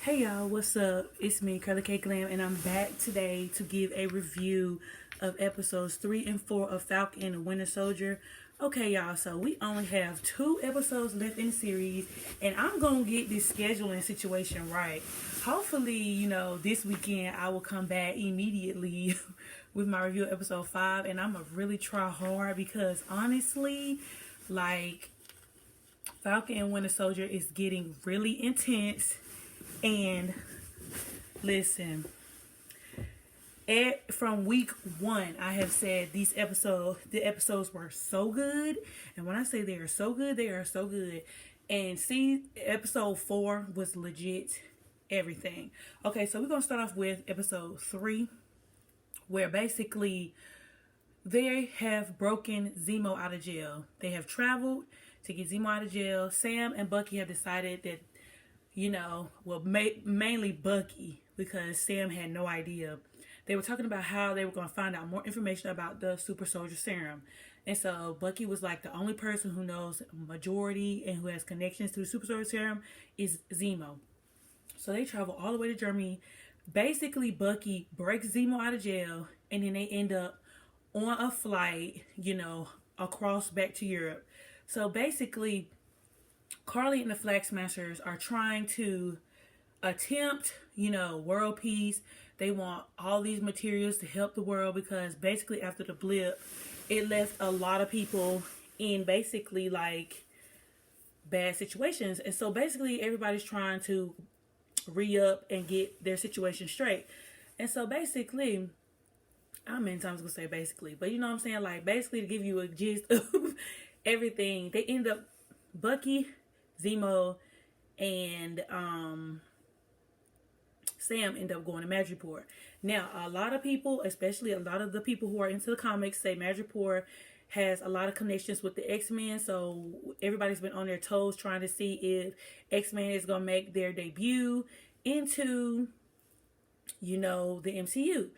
Hey y'all, what's up? It's me, Curly K Glam, and I'm back today to give a review of episodes 3 and 4 of Falcon and the Winter Soldier. Okay, y'all, so we only have 2 episodes left in the series, and I'm gonna get this scheduling situation right. Hopefully, this weekend I will come back immediately with my review of episode 5, and I'm gonna really try hard because honestly, Falcon and Winter Soldier is getting really intense. And listen, from week 1, I have said the episodes were so good. And when I say they are so good, they are so good. And see, episode 4 was legit everything. Okay, so we're going to start off with episode 3, where basically they have broken Zemo out of jail. They have traveled to get Zemo out of jail. Sam and Bucky have decided that mainly Bucky, because Sam had no idea. They were talking about how they were going to find out more information about the super soldier serum. And so Bucky was like, the only person who knows majority and who has connections to the super soldier serum is Zemo. So they travel all the way to Germany. Basically, Bucky breaks Zemo out of jail, and then they end up on a flight, across back to Europe. So basically, Carly and the Flag Smashers are trying to attempt, world peace. They want all these materials to help the world because basically after the blip, it left a lot of people in basically bad situations. And so basically everybody's trying to re-up and get their situation straight. And so basically, how many times I'm going to say basically, but you know what I'm saying? Basically to give you a gist of everything, they end up, Bucky, Zemo, and Sam end up going to Madripoor. Now, a lot of people, especially a lot of the people who are into the comics, say Madripoor has a lot of connections with the X-Men. So everybody's been on their toes trying to see if X-Men is going to make their debut into, the MCU.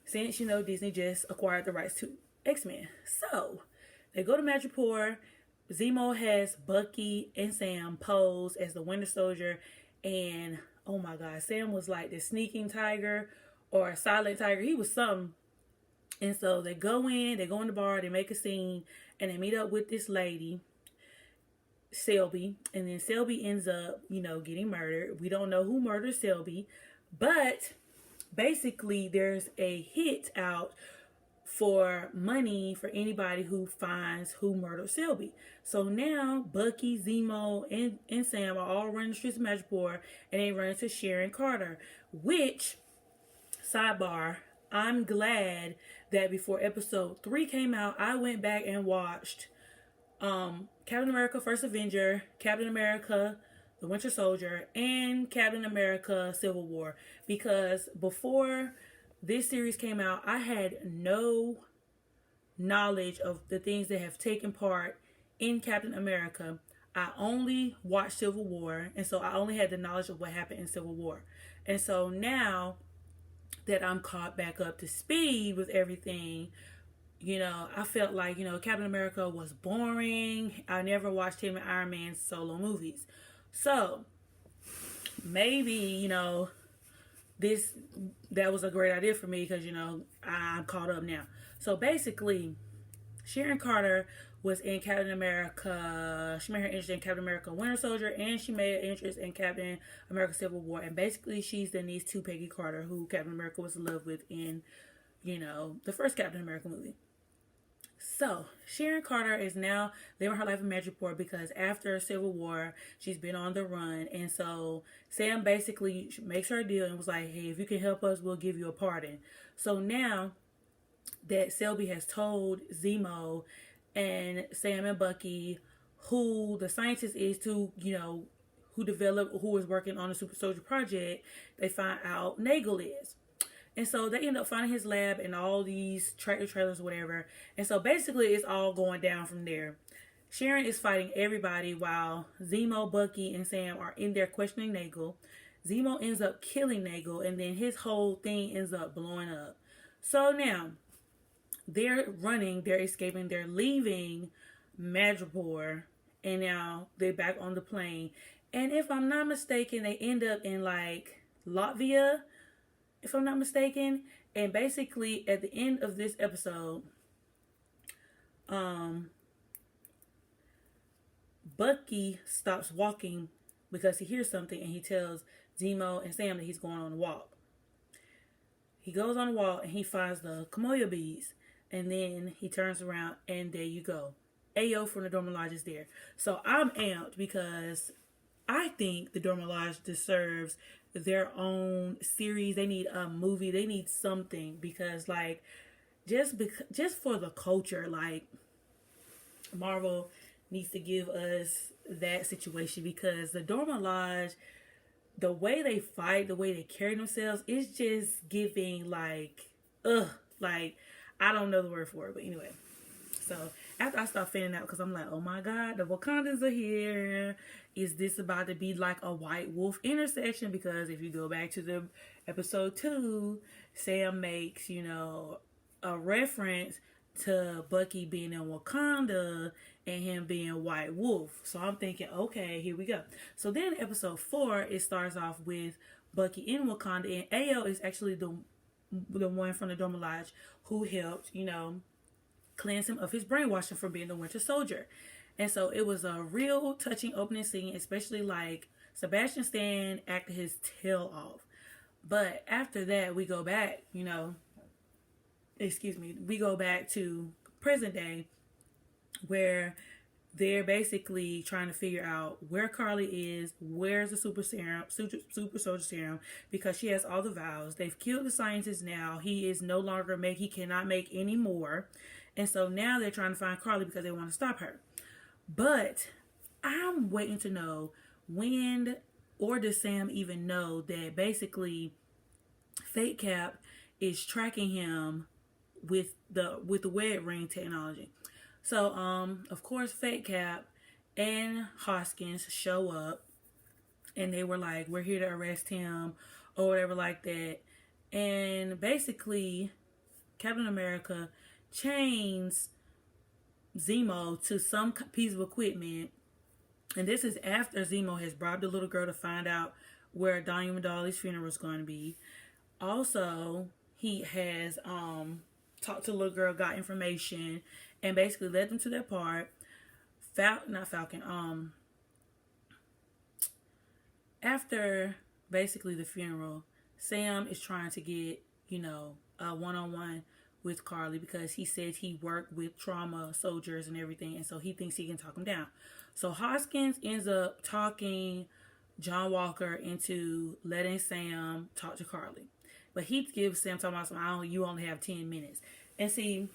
Since, Disney just acquired the rights to X-Men. So they go to Madripoor. Zemo has Bucky and Sam pose as the Winter Soldier, and oh my God, Sam was like the sneaking tiger or a silent tiger. He was something. And so they go in the bar, they make a scene, and they meet up with this lady, Selby, and then Selby ends up, getting murdered. We don't know who murdered Selby, but basically there's a hit out for money for anybody who finds who murdered Selby. So now Bucky, Zemo, and Sam are all running the streets of Madripoor, and they run into Sharon Carter, which, sidebar, I'm glad that before episode 3 came out, I went back and watched Captain America First Avenger, Captain America The Winter Soldier, and Captain America Civil War, because before this series came out, I had no knowledge of the things that have taken part in Captain America. I only watched Civil War, and so I only had the knowledge of what happened in Civil War. And so now that I'm caught back up to speed with everything, I felt like, Captain America was boring. I never watched him in Iron Man's solo movies. So maybe, that was a great idea for me because, I'm caught up now. So basically, Sharon Carter was in Captain America. She made her interest in Captain America Winter Soldier, and she made an interest in Captain America Civil War. And basically, she's the niece to Peggy Carter, who Captain America was in love with in, the first Captain America movie. So, Sharon Carter is now living her life in Madripoor because after Civil War, she's been on the run. And so, Sam basically makes her a deal and was like, hey, if you can help us, we'll give you a pardon. So now that Selby has told Zemo and Sam and Bucky who the scientist is to, who is working on the Super Soldier Project, they find out Nagel is. And so they end up finding his lab and all these tractor trailers, whatever. And so basically it's all going down from there. Sharon is fighting everybody while Zemo, Bucky, and Sam are in there questioning Nagel. Zemo ends up killing Nagel, and then his whole thing ends up blowing up. So now they're running, they're escaping, they're leaving Madripoor, and now they're back on the plane. And if I'm not mistaken, they end up in Latvia, if I'm not mistaken. And basically, at the end of this episode, Bucky stops walking because he hears something, and he tells Zemo and Sam that he's going on a walk. He goes on a walk and he finds the Kamoya beads, and then he turns around and there you go. Ayo from the Dormer Lodge is there. So I'm amped because I think the Dormer Lodge deserves their own series. They need a movie. They need something because, like, just for the culture, like, Marvel needs to give us that situation because the Dormer Lodge, the way they fight, the way they carry themselves, is just giving like, like, I don't know the word for it, but anyway. So after I start fanning out, because I'm like, oh my God, the Wakandans are here. Is this about to be like a White Wolf intersection? Because if you go back to the episode 2, Sam makes, a reference to Bucky being in Wakanda and him being White Wolf. So I'm thinking, okay, here we go. So then episode 4, it starts off with Bucky in Wakanda, and Ayo is actually the one from the Dormer Lodge who helped, cleanse him of his brainwashing for being the Winter Soldier. And so it was a real touching opening scene, especially like Sebastian Stan acted his tail off. But after that, we go back, we go back to present day where they're basically trying to figure out where Carly is, where's the super soldier serum, because she has all the vials. They've killed the scientist now. He is no longer he cannot make any more. And so now they're trying to find Carly because they want to stop her. But I'm waiting to know when, or does Sam even know that basically Fate Cap is tracking him with the wed ring technology. So of course Fate Cap and Hoskins show up, and they were like, we're here to arrest him or whatever like that. And basically Captain America chains Zemo to some piece of equipment, and this is after Zemo has bribed the little girl to find out where Diamond Dolly's funeral is going to be. Also, he has talked to the little girl, got information, and basically led them to their part. After basically the funeral, Sam is trying to get, a one-on-one with Carly because he says he worked with trauma soldiers and everything, and so he thinks he can talk him down. So Hoskins ends up talking John Walker into letting Sam talk to Carly. But he gives Sam talking about you only have 10 minutes. And see,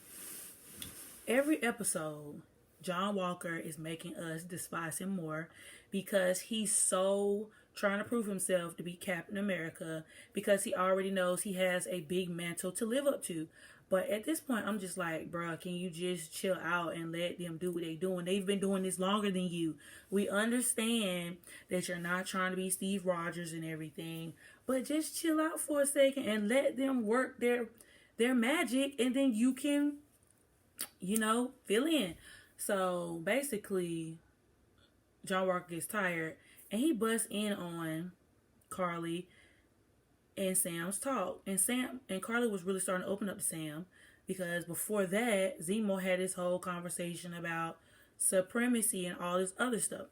every episode, John Walker is making us despise him more because he's so trying to prove himself to be Captain America because he already knows he has a big mantle to live up to. But at this point, I'm just like, bro, can you just chill out and let them do what they're doing? They've been doing this longer than you. We understand that you're not trying to be Steve Rogers and everything, but just chill out for a second and let them work their magic, and then you can, fill in. So basically, John Walker gets tired and he busts in on Carly and Sam's talk. And Carly was really starting to open up to Sam because before that, Zemo had this whole conversation about supremacy and all this other stuff.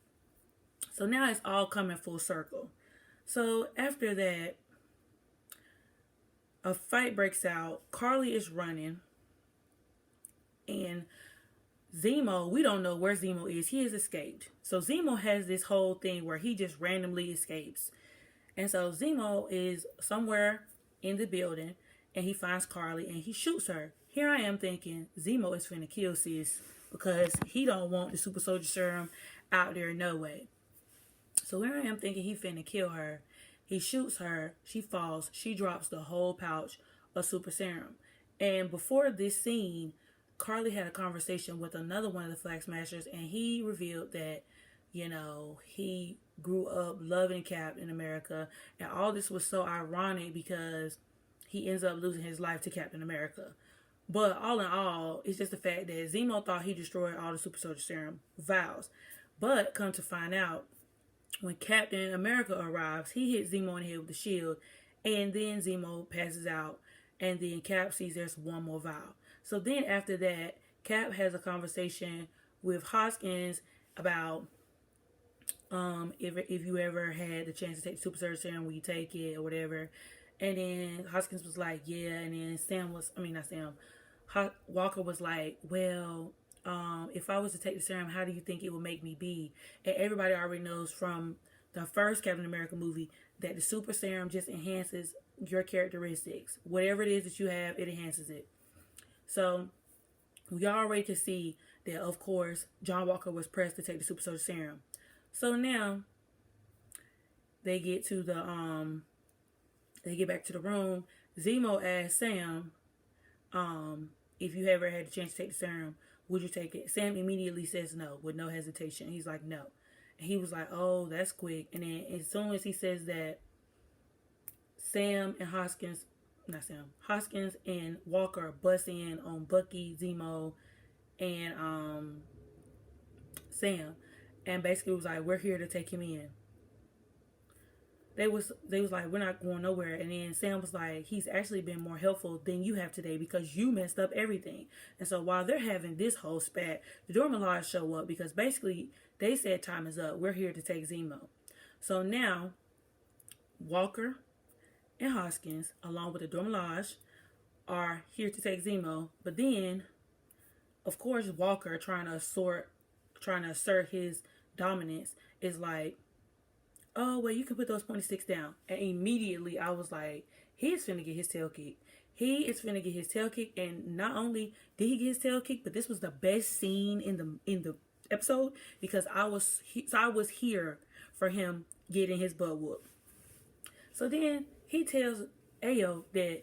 So now it's all coming full circle. So after that, a fight breaks out. Carly is running, and Zemo, we don't know where Zemo is. He has escaped. So Zemo has this whole thing where he just randomly escapes. And so Zemo is somewhere in the building, and he finds Carly, and he shoots her. Here I am thinking, Zemo is finna kill sis because he don't want the super soldier serum out there, no way. So here I am thinking he finna kill her. He shoots her, she falls, she drops the whole pouch of super serum. And before this scene, Carly had a conversation with another one of the Flag Smashers, and he revealed that, he grew up loving Captain America, and all this was so ironic because he ends up losing his life to Captain America. But all in all, it's just the fact that Zemo thought he destroyed all the super soldier serum vials. But come to find out, When Captain America arrives, he hits Zemo in the head with the shield, and then Zemo passes out, and then Cap sees there's one more vial. So then after that, Cap has a conversation with Hoskins about if you ever had the chance to take the super surge serum, will you take it or whatever? And then Hoskins was like, yeah. And then Walker was like, well, if I was to take the serum, how do you think it would make me be? And everybody already knows from the first Captain America movie that the super serum just enhances your characteristics. Whatever it is that you have, it enhances it. So we already can see that, of course, John Walker was pressed to take the super soldier serum. So now they get back to the room. Zemo asks Sam, if you ever had the chance to take the serum, would you take it? Sam immediately says no, with no hesitation. He's like, no. And he was like, oh, that's quick. And then as soon as he says that, Hoskins and Walker bust in on Bucky, Zemo, and Sam. And basically was like, we're here to take him in. They was like, we're not going nowhere. And then Sam was like, he's actually been more helpful than you have today because you messed up everything. And so while they're having this whole spat, the Dora Milaje show up because basically they said time is up. We're here to take Zemo. So now Walker and Hoskins, along with the Dora Milaje, are here to take Zemo. But then, of course, Walker trying to assert his dominance is like, oh, well, you can put those pointy sticks down. And immediately I was like, he's finna get his tail kicked. He is finna get his tail kicked. And not only did he get his tail kicked, but this was the best scene in the episode because I was here for him getting his butt whooped. So then he tells Ayo that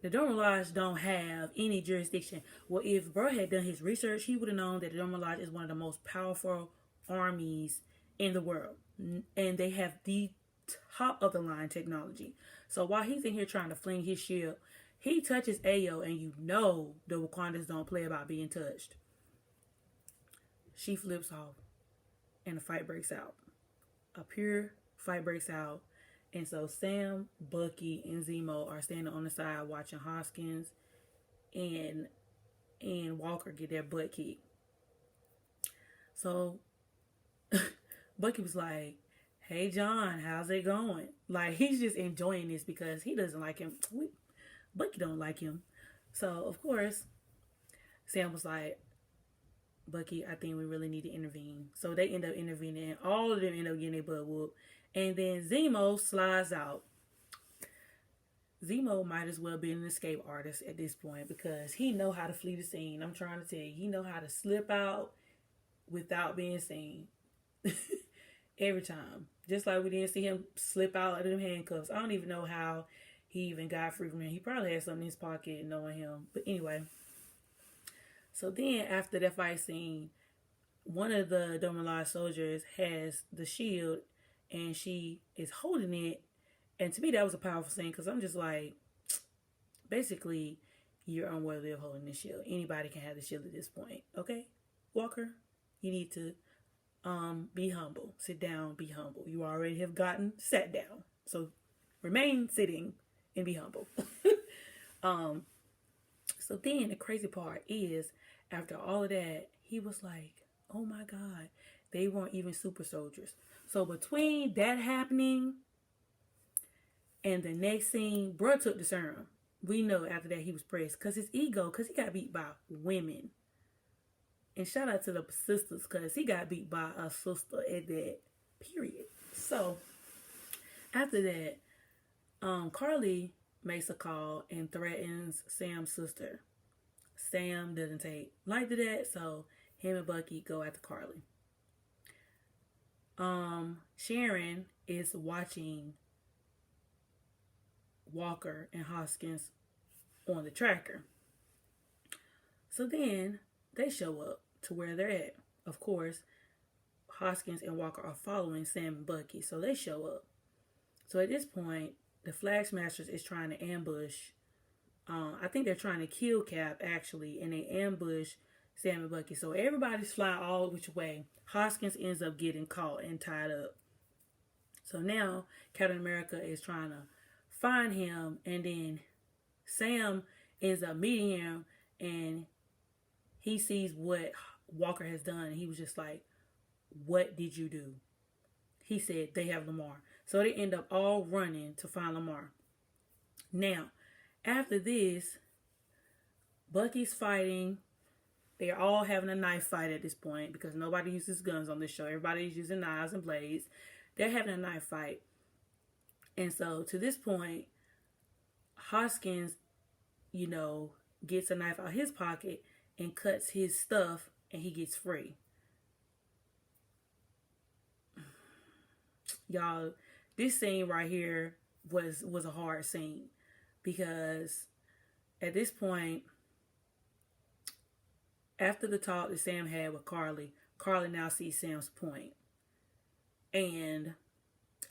the Dora Milaje don't have any jurisdiction. Well, if bro had done his research, he would have known that the Dora Milaje is one of the most powerful armies in the world. And they have the top of the line technology. So while he's in here trying to fling his shield, he touches Ayo, and you know the Wakandans don't play about being touched. She flips off, and the fight breaks out. A pure fight breaks out. And so Sam, Bucky, and Zemo are standing on the side watching Hoskins and Walker get their butt kicked. So Bucky was like, hey, John, how's it going? Like, he's just enjoying this because he doesn't like him. Bucky don't like him. So, of course, Sam was like, Bucky, I think we really need to intervene. So they end up intervening. All of them end up getting their butt whooped. And then Zemo slides out. Zemo might as well be an escape artist at this point because he know how to flee the scene. I'm trying to tell you. He know how to slip out without being seen. Every time. Just like we didn't see him slip out of them handcuffs. I don't even know how he even got free from him. He probably had something in his pocket knowing him. But anyway. So then after that fight scene, one of the Dora Milaje soldiers has the shield and she is holding it. And to me, that was a powerful scene because I'm just like, basically, you're unworthy of holding this shield. Anybody can have the shield at this point. Okay? Walker, you need to be humble. Sit down, be humble. You already have gotten sat down. So remain sitting and be humble. So then the crazy part is, after all of that, he was like, oh my God, they weren't even super soldiers. So between that happening and the next scene, bro took the serum. We know after that he was pressed because his ego, because he got beat by women. And shout out to the sisters because he got beat by a sister at that period. So after that, Carly makes a call and threatens Sam's sister. Sam doesn't take light to that, so him and Bucky go after Carly. Sharon is watching Walker and Hoskins on the tracker. So then they show up to where they're at. Of course, Hoskins and Walker are following Sam and Bucky, so they show up. So at this point, the Flag Smashers is trying to ambush. I think they're trying to kill Cap, actually, and they ambush Sam and Bucky. So everybody's flying all which way. Hoskins ends up getting caught and tied up. So now Captain America is trying to find him, and then Sam ends up meeting him, and he sees what Walker has done, and he was just like, what did you do? He said, they have Lamar. So they end up all running to find Lamar. Now, after this, Bucky's fighting. They're all having a knife fight at this point because nobody uses guns on this show. Everybody's using knives and blades. They're having a knife fight. And so to this point, Hoskins, gets a knife out of his pocket and cuts his stuff, and he gets free. Y'all, this scene right here was a hard scene because at this point, after the talk that Sam had with Carly now sees Sam's point. And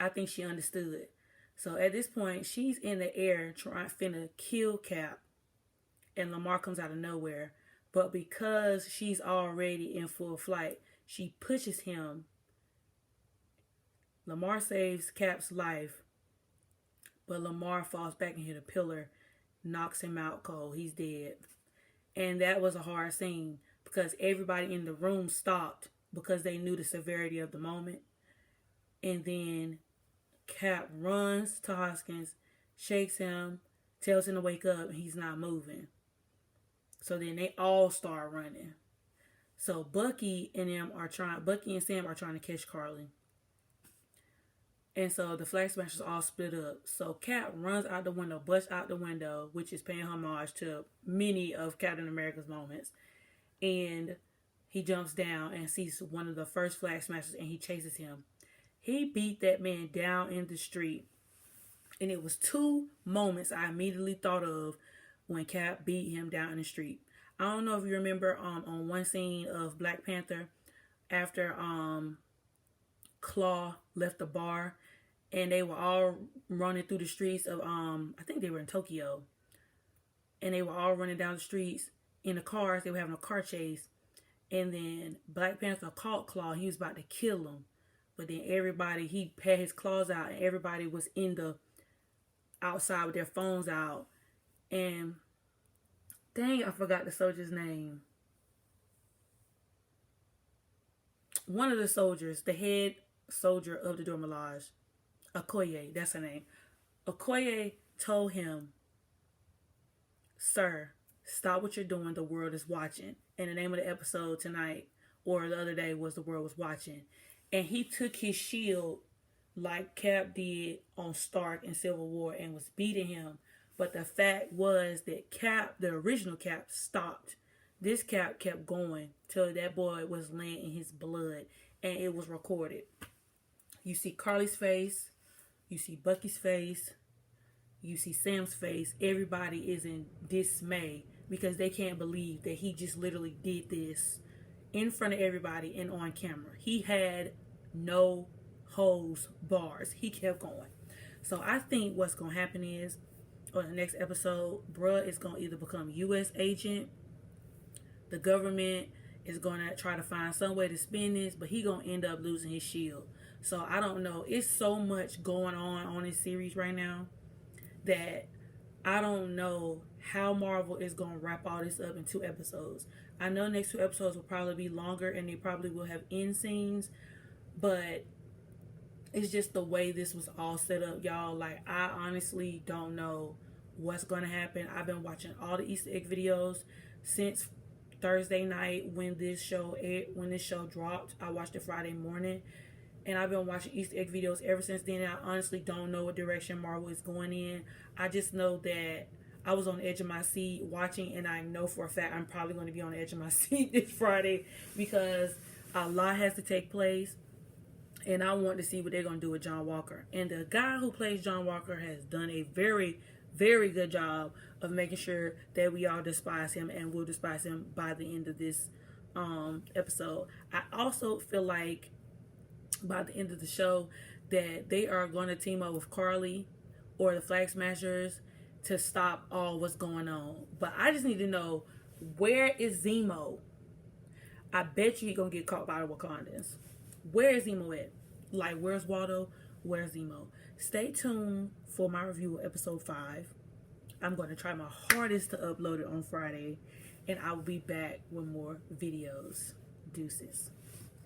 I think she understood. So at this point, she's in the air finna kill Cap. And Lamar comes out of nowhere. But because she's already in full flight, she pushes him. Lamar saves Cap's life. But Lamar falls back and hit a pillar, knocks him out cold. He's dead. And that was a hard scene because everybody in the room stopped because they knew the severity of the moment. And then Cap runs to Hoskins, shakes him, tells him to wake up, and he's not moving. So then they all start running. So Bucky and Sam are trying to catch Carly. And so the Flag Smashers all split up. So Cap runs out the window, busts out the window, which is paying homage to many of Captain America's moments. And he jumps down and sees one of the first Flag Smashers, and he chases him. He beat that man down in the street. And it was two moments I immediately thought of when Cap beat him down in the street. I don't know if you remember on one scene of Black Panther after Claw left the bar and they were all running through the streets of I think they were in Tokyo, and they were all running down the streets in the cars. They were having a car chase, and then Black Panther caught Claw. He was about to kill him, but then he had his claws out, and everybody was in the outside with their phones out. And dang, I forgot the soldier's name. One of the soldiers, the head soldier of the Dora Milaje, Okoye, that's her name. Okoye told him, "Sir, stop what you're doing. The world is watching." And the name of the episode tonight or the other day was "The World Was Watching." And he took his shield like Cap did on Stark in Civil War and was beating him. But the fact was that Cap, the original Cap, stopped. This Cap kept going till that boy was laying in his blood, and it was recorded. You see Carly's face, you see Bucky's face, you see Sam's face. Everybody is in dismay because they can't believe that he just literally did this in front of everybody and on camera. He had no holds bars. He kept going. So I think what's going to happen is, on the next episode, bruh is going to either become U.S. agent. The government is going to try to find some way to spin this, but he going to end up losing his shield. So I don't know. It's so much going on this series right now that I don't know how Marvel is going to wrap all this up in 2 episodes. I know the next 2 episodes will probably be longer and they probably will have end scenes, but it's just the way this was all set up, y'all. Like, I honestly don't know what's going to happen. I've been watching all the Easter egg videos since Thursday night when this show dropped. I watched it Friday morning, and I've been watching Easter egg videos ever since then. I honestly don't know what direction Marvel is going in. I just know that I was on the edge of my seat watching, and I know for a fact I'm probably going to be on the edge of my seat this Friday because a lot has to take place. And I want to see what they're going to do with John Walker. And the guy who plays John Walker has done a very, very good job of making sure that we all despise him and will despise him by the end of this episode. I also feel like by the end of the show that they are going to team up with Carly or the Flag Smashers to stop all what's going on. But I just need to know, where is Zemo? I bet you he's going to get caught by the Wakandans. Where is Zemo at? Like, where's Waldo? Where's Zemo? Stay tuned for my review of episode 5. I'm going to try my hardest to upload it on Friday, and I will be back with more videos. Deuces.